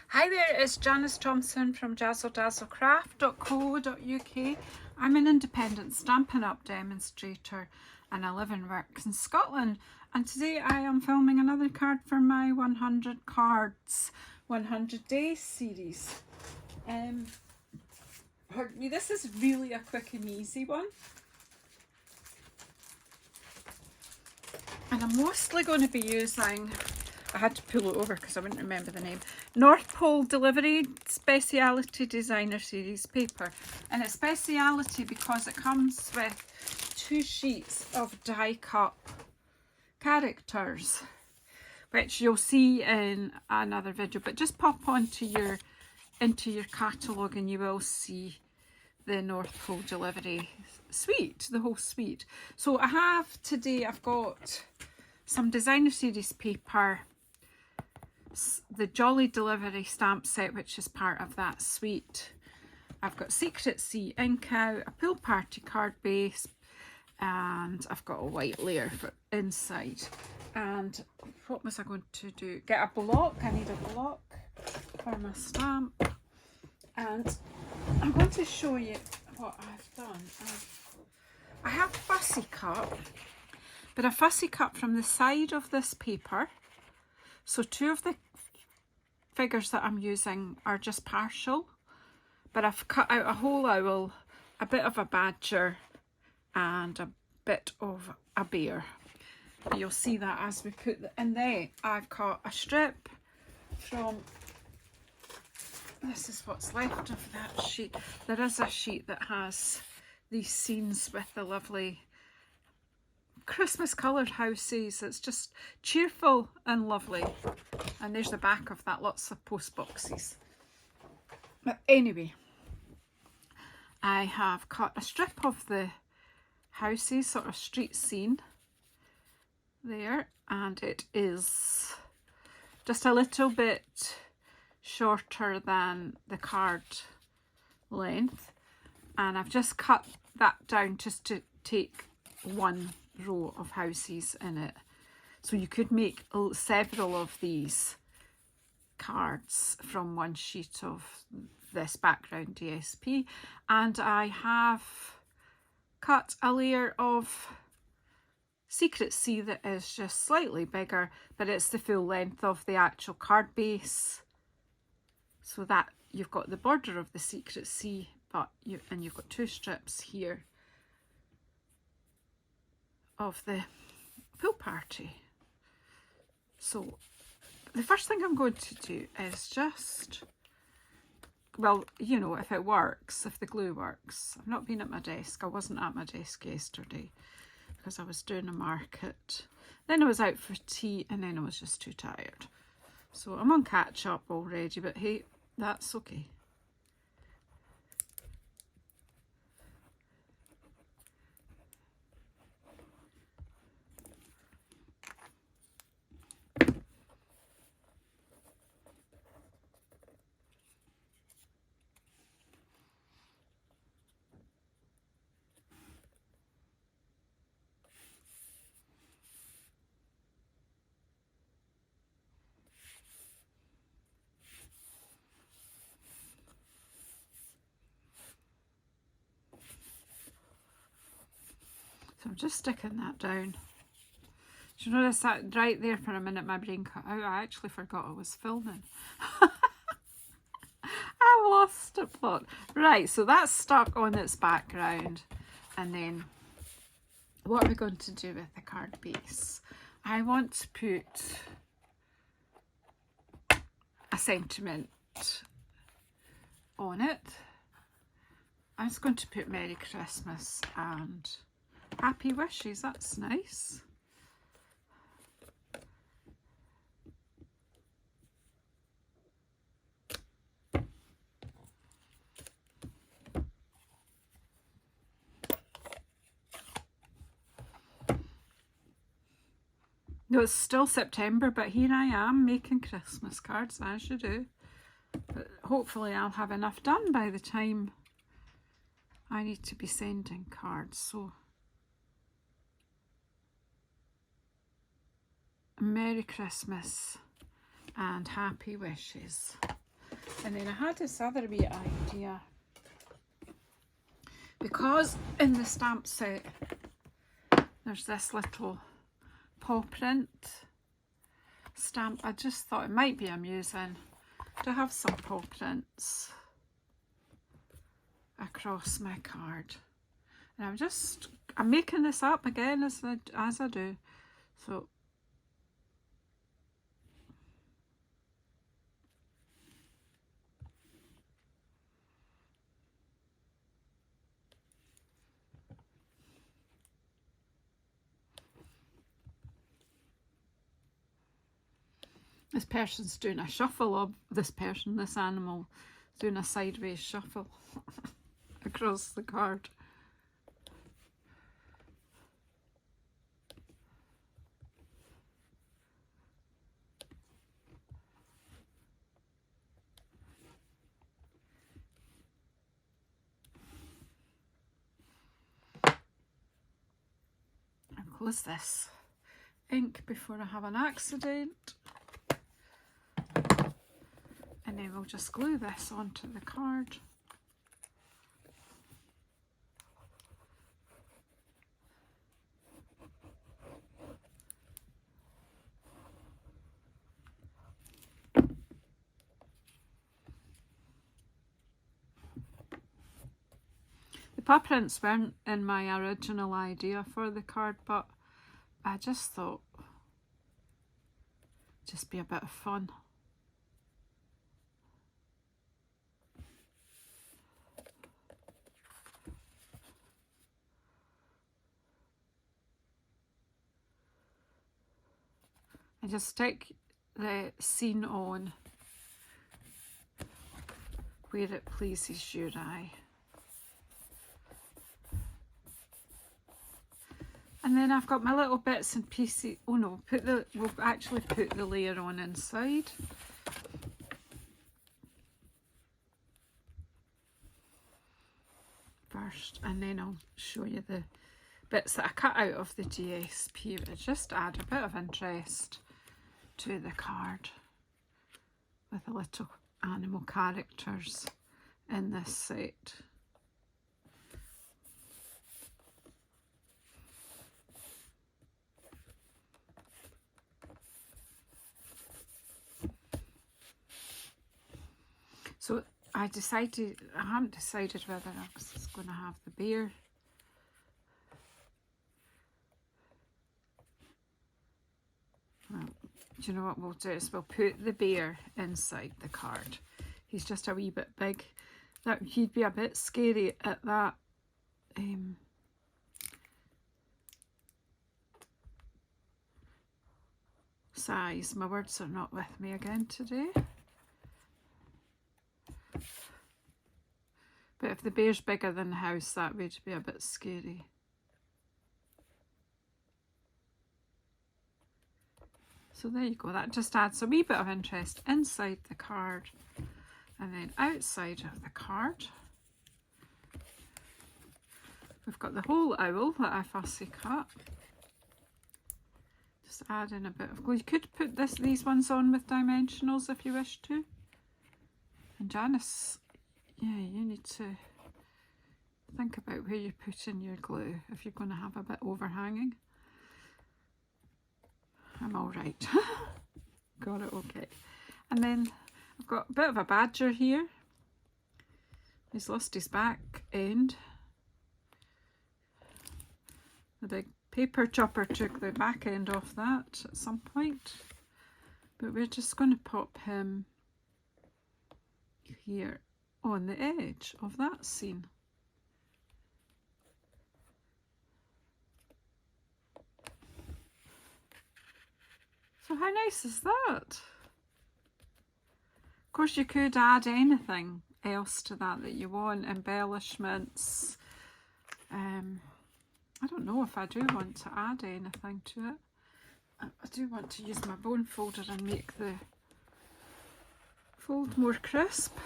Hi there, it's Janice Thomson from JazzleDazzleCraft.co.uk. I'm an independent Stampin' Up demonstrator and I live and work in Scotland. And today I am filming another card for my 100 cards, 100 days series. This is really a quick and easy one. And I'm mostly going to be using, I had to pull it over because I wouldn't remember the name, North Pole Delivery Speciality Designer Series paper. And it's speciality because it comes with 2 sheets of die cut characters, which you'll see in another video. But just pop onto into your catalogue and you will see the North Pole Delivery suite, the whole suite. So I have today, I've got some designer series paper, the Jolly Delivery stamp set, which is part of that suite. I've got Secret Sea ink out, a pool party card base, and I've got a white layer for inside. And what was I going to do? Get a block. I need a block for my stamp. And I'm going to show you what I've done. I have fussy cut, but a fussy cut from the side of this paper. So 2 of the figures that I'm using are just partial, but I've cut out a whole owl, a bit of a badger, and a bit of a bear. You'll see that as we put it in there. I've cut a strip from, this is what's left of that sheet. There is a sheet that has these scenes with the lovely Christmas coloured houses. It's just cheerful and lovely. And there's the back of that, lots of post boxes. But anyway, I have cut a strip of the houses, sort of street scene there, and it is just a little bit shorter than the card length, and I've just cut that down just to take 1 row of houses in it. So you could make several of these cards from 1 sheet of this background DSP. And I have cut a layer of Secret Sea that is just slightly bigger, but it's the full length of the actual card base. So that you've got the border of the Secret Sea, but you've got 2 strips here of the pool party. So the first thing I'm going to do is just, well, you know, if it works, if the glue works. I've not been at my desk. I wasn't at my desk yesterday because I was doing a market. Then I was out for tea and then I was just too tired. So I'm on catch up already, but hey, that's okay. So I'm just sticking that down. Do you notice that right there for a minute my brain cut out? I actually forgot I was filming. I lost a plot. Right, so that's stuck on its background. And then what are we going to do with the card base? I want to put a sentiment on it. I'm just going to put Merry Christmas and Happy Wishes. That's nice. No, it's still September, but here I am making Christmas cards, as you do. But hopefully I'll have enough done by the time I need to be sending cards. So Merry Christmas and Happy Wishes. And then I had this other wee idea, because in the stamp set there's this little paw print stamp. I just thought it might be amusing to have some paw prints across my card. And I'm making this up again as I do. So this person's doing a shuffle of this animal doing a sideways shuffle across the card. I'll close this ink before I have an accident. And then we'll just glue this onto the card. The paw prints weren't in my original idea for the card, but I just thought just be a bit of fun. And just stick the scene on where it pleases your eye. And then I've got my little bits and pieces. Oh no, we'll actually put the layer on inside. First, and then I'll show you the bits that I cut out of the GSP, which just add a bit of interest to the card with the little animal characters in this set. So I haven't decided whether I was going to have the bear do you know what we'll do is we'll put the bear inside the card. He's just a wee bit big. He'd be a bit scary at that size. My words are not with me again today. But if the bear's bigger than the house, that would be a bit scary. So there you go, that just adds a wee bit of interest inside the card. And then outside of the card, we've got the whole owl that I fussy cut. Just add in a bit of glue. You could put these ones on with dimensionals if you wish to. And Janice, yeah, you need to think about where you put in your glue if you're going to have a bit overhanging. I'm all right. Got it okay. And then I've got a bit of a badger here. He's lost his back end. The big paper chopper took the back end off that at some point. But we're just going to pop him here on the edge of that scene. So how nice is that? Of course you could add anything else to that you want, embellishments. I don't know if I do want to add anything to it. I do want to use my bone folder and make the fold more crisp.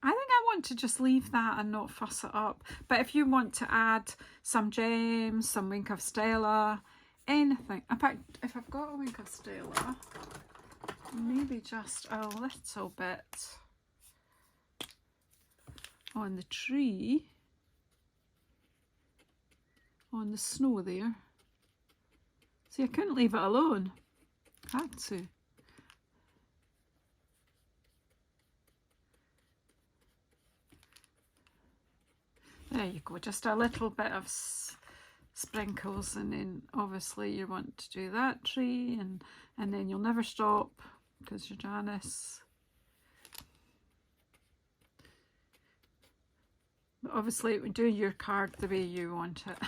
I think I want to just leave that and not fuss it up. But if you want to add some gems, some Wink of Stella, anything. In fact, if I've got a Wink of Stella, maybe just a little bit on the tree, on the snow there. See, I couldn't leave it alone. Had to. There you go, just a little bit of sprinkles, and then obviously you want to do that tree, and then you'll never stop because you're Janice. But obviously do your card the way you want it.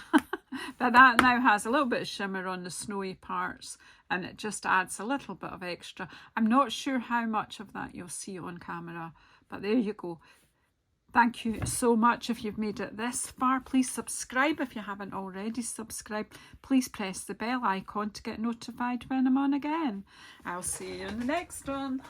But that now has a little bit of shimmer on the snowy parts, and it just adds a little bit of extra. I'm not sure how much of that you'll see on camera, but there you go. Thank you so much if you've made it this far. Please subscribe if you haven't already subscribed. Please press the bell icon to get notified when I'm on again. I'll see you in the next one.